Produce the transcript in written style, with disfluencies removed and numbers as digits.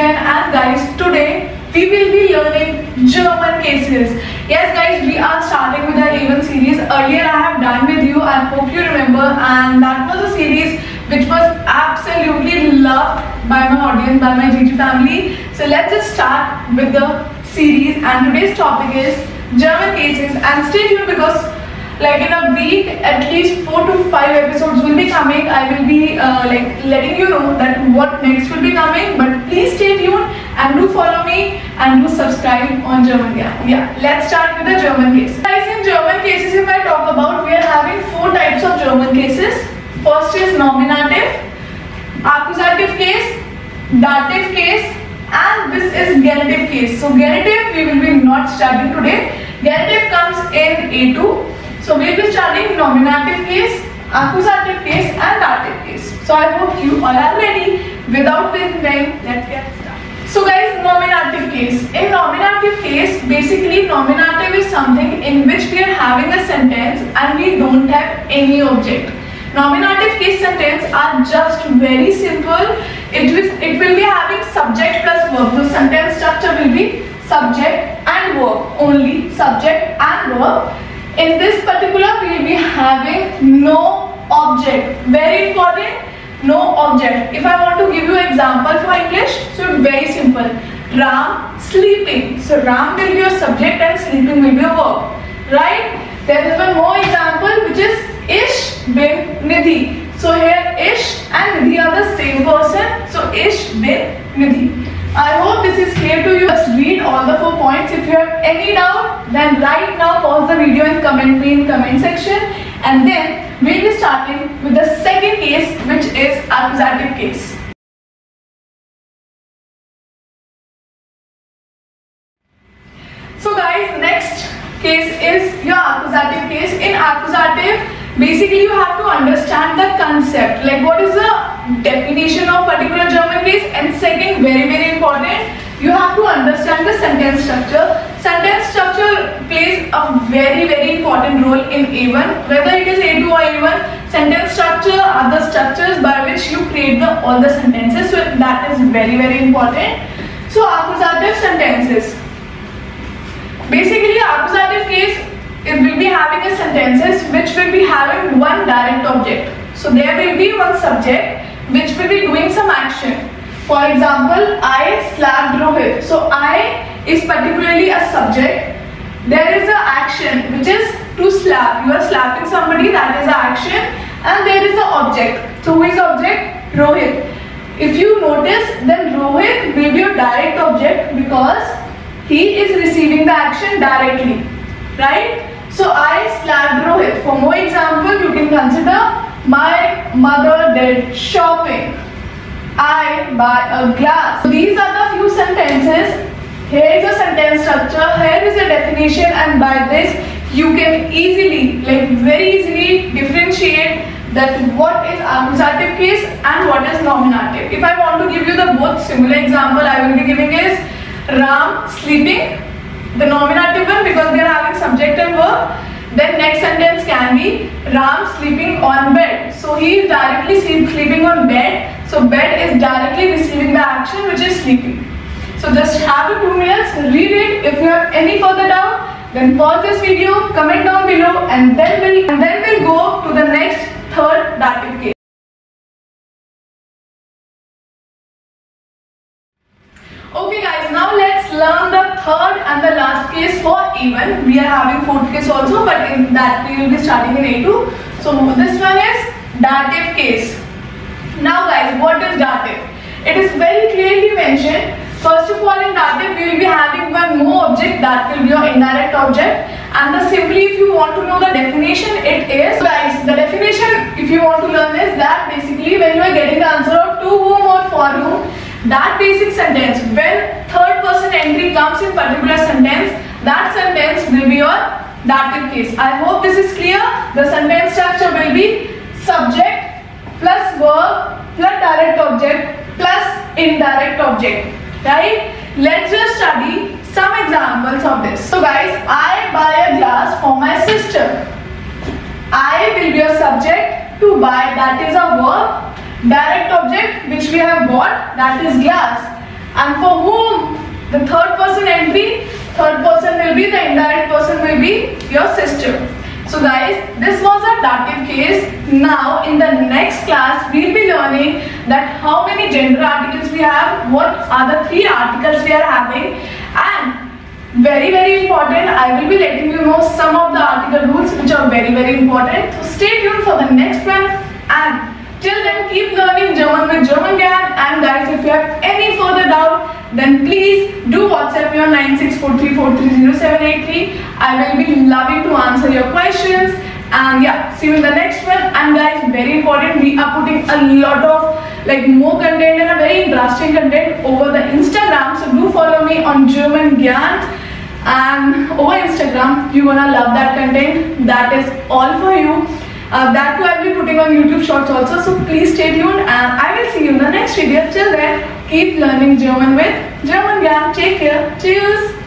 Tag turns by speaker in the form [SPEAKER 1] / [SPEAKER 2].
[SPEAKER 1] again, and guys, today we will be learning German cases. Yes guys, we are starting with our A1 series. Earlier I have done with you, I hope you remember, and that was a series which was absolutely loved by my audience, by my GG family. So let's just start with the series, and today's topic is German cases. And stay tuned because like in a week at least 4 to 5 episodes will be coming. I will be letting you know that what next will be coming, but please stay tuned and do follow me and do subscribe on German. Yeah, let's start with the German case. Guys, in German cases, if I talk about, we are having 4 types of German cases. First is nominative, accusative case, dative case, and this is genitive case. So genitive we will be not studying today. Genitive comes in A2. So we will be studying nominative case, accusative case and dative case. So I hope you all are ready. Without wasting time, let's get started. So guys, nominative case. In nominative case, basically nominative is something in which we are having a sentence and we don't have any object. Nominative case sentence are just very simple. It will be having subject plus verb. The sentence structure will be subject and verb. Only subject and verb. In this particular, we will be having no object. Very important, no object. If I want to give you example for English, so very simple. Ram sleeping. So Ram will be a subject and sleeping will be a verb. Right? There is one more example which is Ish bin Nidhi. So here Ish and Nidhi are the same person. So Ish bin Nidhi. I hope this is clear to you. Just read all the 4 points. If you have any doubt, then right now pause the video and comment me in comment section. And then we'll be starting with the second case, which is accusative case. So guys, next case is your accusative case. In accusative, basically you have to understand the concept, like what is the definition of particular German case, and second, very important, you have to understand the sentence structure. Sentence structure plays a very important role in A1, whether it is A2 or A1. Sentence structure are the structures by which you create all the sentences, so that is very important. So accusative sentences, basically accusative case, it will be having a sentences which will be having one direct object. So there will be one subject which will be doing some action. For example, I slapped Rohit. So I is particularly a subject. There is an action which is to slap. You are slapping somebody, that is the action, and there is the object. So who is object? Rohit. If you notice, then Rohit will be a direct object because he is receiving the action directly, right? So I slapped Rohit. For more example, you can consider my mother did shopping. I buy a glass. So these are the few sentences. Here is a sentence structure. Here is a definition, and by this you can easily, very easily differentiate that what is accusative case and what is nominative. If I want to give you the both similar example, I will be giving is Ram sleeping, the nominative one, because we are having subject and verb. Then next sentence can be Ram sleeping on bed. So he is directly sleeping on bed. So bed is directly receiving the action which is sleeping. So just have a 2 minutes, read it. If you have any further doubt, then pause this video, comment down below, and then we'll go to the next third dative case. Okay guys, now let's learn the third and the last case for A1. We are having 4th case also, but in that we will be starting in A2. So this one is dative case. Now guys, what is dative? It is very clearly mentioned. First of all, in dative we will be having one more object, that will be your indirect object. And simply if you want to know the definition, it is, guys, the definition if you want to learn is that basically when you are getting the answer of to whom or for whom, that basic sentence, when third person entry comes in particular sentence, that sentence will be your dative case. I hope this is clear. The sentence structure will be subject plus verb plus direct object plus indirect object, right? Let's just study some examples of this. So guys, I buy a glass for my sister. I will be a subject, to buy, that is a verb. Direct object which we have bought, that is glass. And for whom the third person entry, third person will be the indirect person, will be your sister. So guys, this was a dative case. Now in the next class, we'll be learning that how many gender articles we have, what are the 3 articles we are having, and very important, I will be letting you know some of the article rules which are very important. So stay tuned for the next one, and till then keep learning German with German Gyan. And guys, if you have any further doubt, then please do WhatsApp me on 9643430783. I will be loving to answer your questions. And yeah, see you in the next one. And guys, very important, we are putting a lot of more content and a very interesting content over the Instagram. So do follow me on German Gyan. And over Instagram, you're gonna love that content. That is all for you. That too, I'll be putting on YouTube Shorts also. So please stay tuned, and I will see you in the next video. Till then, keep learning German with German Gyan. Take care. Cheers.